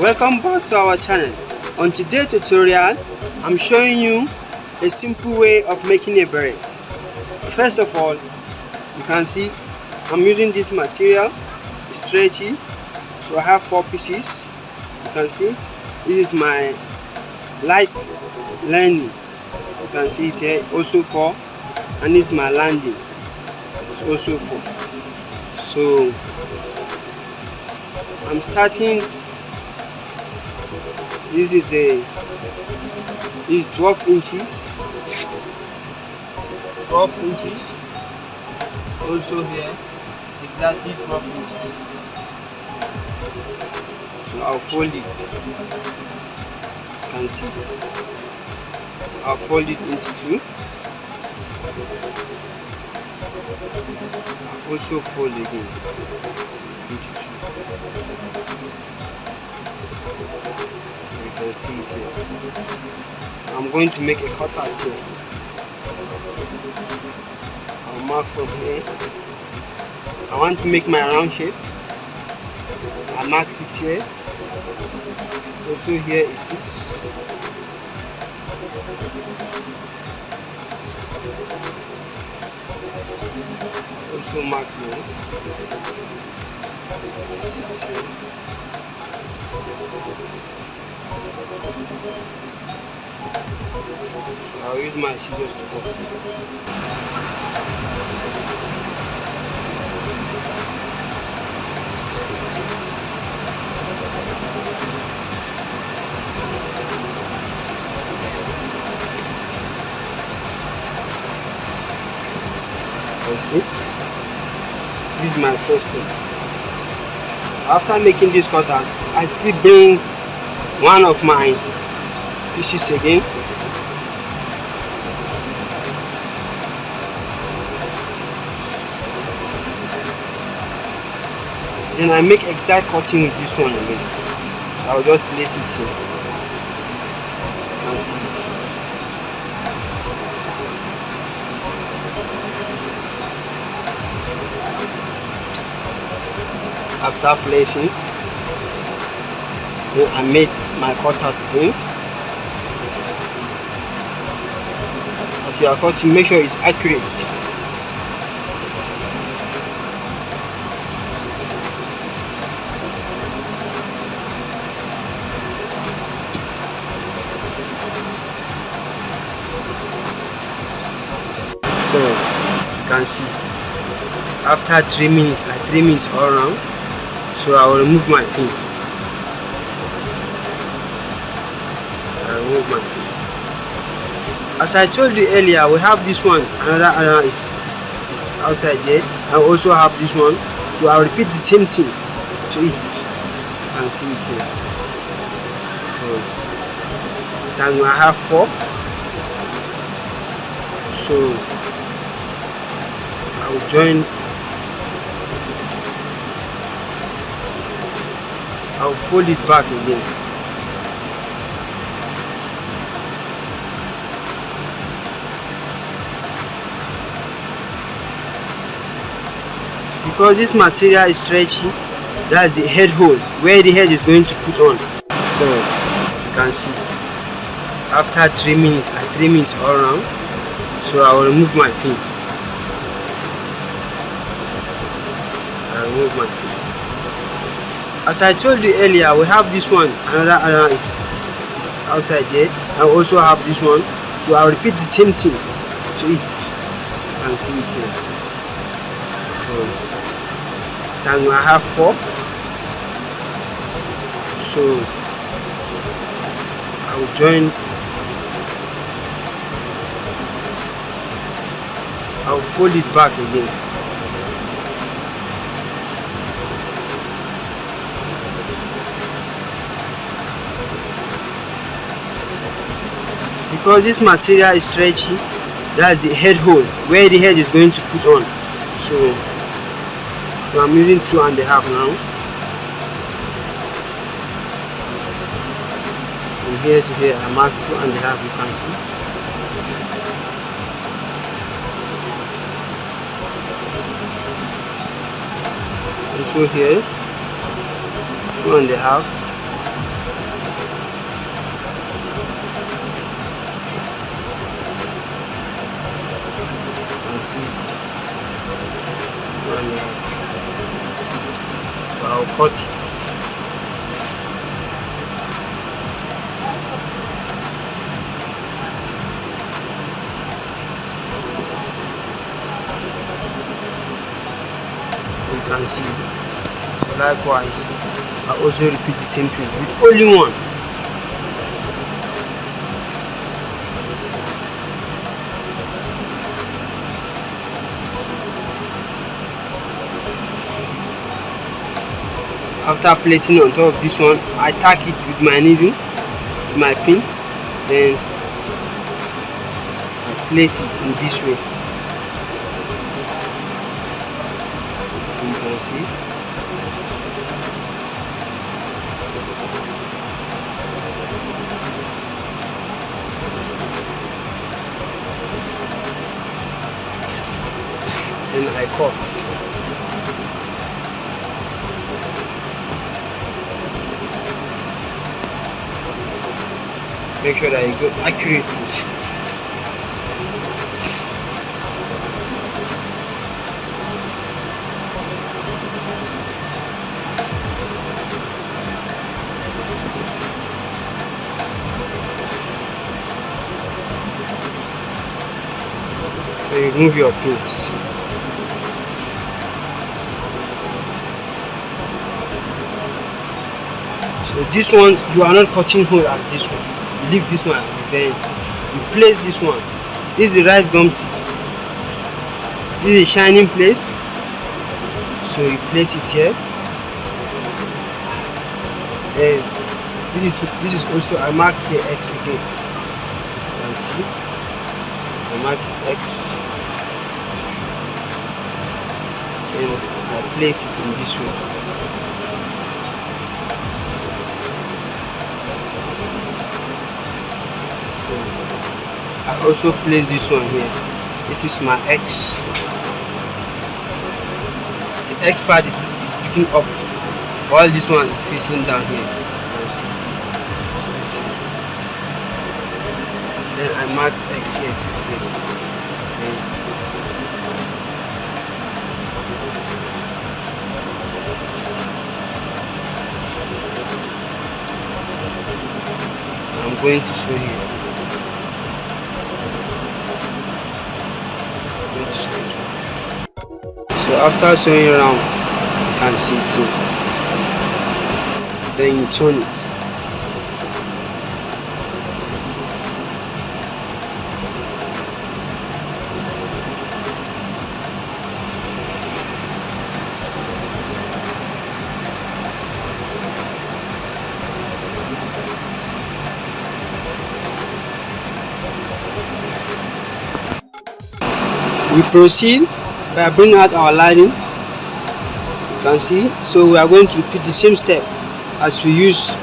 Welcome back to our channel. On today's tutorial, I'm showing you a simple way of making a beret. First of all, you can see I'm using this material. It's stretchy, so I have 4 pieces. You can see it. This is my light landing. You can see it here, also 4, and this is my landing. It's also 4. So I'm starting. This is 12 inches. 12 inches. Also here, exactly 12 inches. So I'll fold it. You can see. I'll fold it into 2. I'll also fold again into 2. You can see it here. So I'm going to make a cutout here. I'll mark from here. I want to make my round shape. I mark 6 here. Also here is 6. Also mark here. 6 here. I'll use my scissors to cut. You see, this is my first step. So after making this cutout, I still bring one of my pieces again. Then I make exact cutting with this one again. So I'll just place it here. You can see it. After placing, then I make my cutout again. As you are cutting, make sure it's accurate. So you can see after 3 minutes, I 3 minutes all around. So I will remove my pin. As I told you earlier, we have this one. Another is outside there. I also have this one. So I'll repeat the same thing to it. You can see it here. So then I have 4. So I will join. I'll fold it back again. Because this material is stretchy, that's the head hole where the head is going to put on. So you can see after 3 minutes, I 3 minutes all around. So I will remove my pin. As I told you earlier, we have this one. Another is outside there. I also have this one. So I'll repeat the same thing to it. You can see it here. So then I have 4. So I will join. I'll fold it back again. Because this material is stretchy, that's the head hole where the head is going to put on. So I'm using 2.5 now. From here to here, I mark 2.5. You can see. also here 2.5. cut it. You can see. So likewise, I also repeat the same thing with only one. After placing on top of this one, I tack it with my needle, with my pin, then I place it in this way. You can see. Then I cut. Make sure that you go accurately. So you remove your pins. So this one, you are not cutting hole as this one. You leave this one, then you place this one. This is the right gum stick. This is a shining place, so you place it here. Then this is also, I mark here X again. You can see I mark X, and I place it in this way. I also place this one here. This is my X. The X part is looking up, while this one is facing down here. You can see it. Then I mark X here too. So I'm going to show here. So after sewing around, you can see it too. Then you turn it. We proceed by bringing out our lining. You can see. So we are going to repeat the same step as we use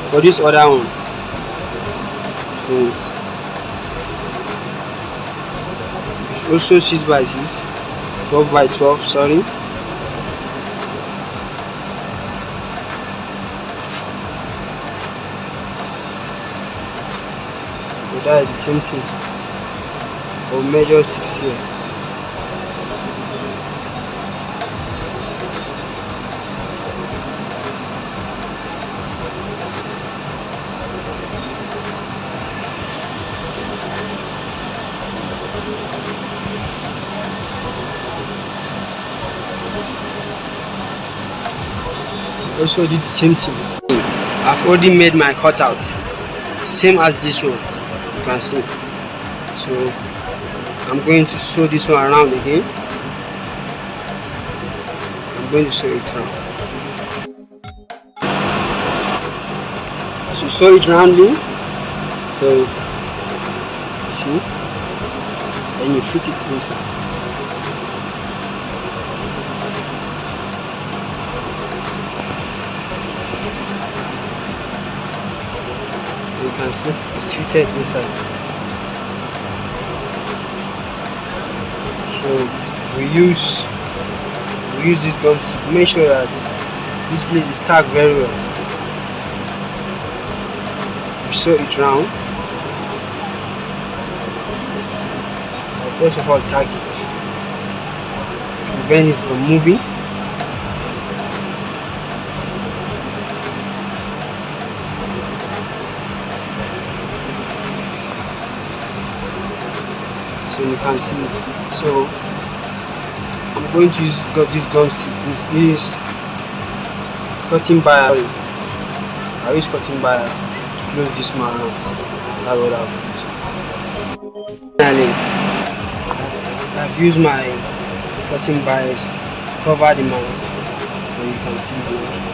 for this other one. So it's also 6 by 6, 12 by 12. Sorry. So that is the same thing. Or measure 6 here. Also did the same thing. I've already made my cutout, same as this one. You can see. So I'm going to sew this one around again. I'm going to sew it round. So sew it roundly. So you see, and you fit it inside. You can see it's fitted inside. So we use this gum to make sure that this place is tacked very well. We sew it round. First of all, tack it. Prevent it from moving. so you can see. So I'm going to use this gum stick, this cutting bar. I use cutting bar to close this man up. That's what I'll use. Finally, I've used my cutting bars to cover the mount, so you can see here.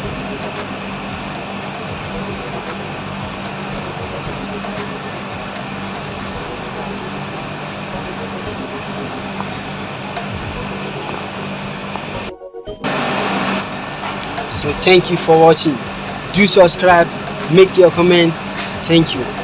So thank you for watching. Do subscribe, make your comment. Thank you.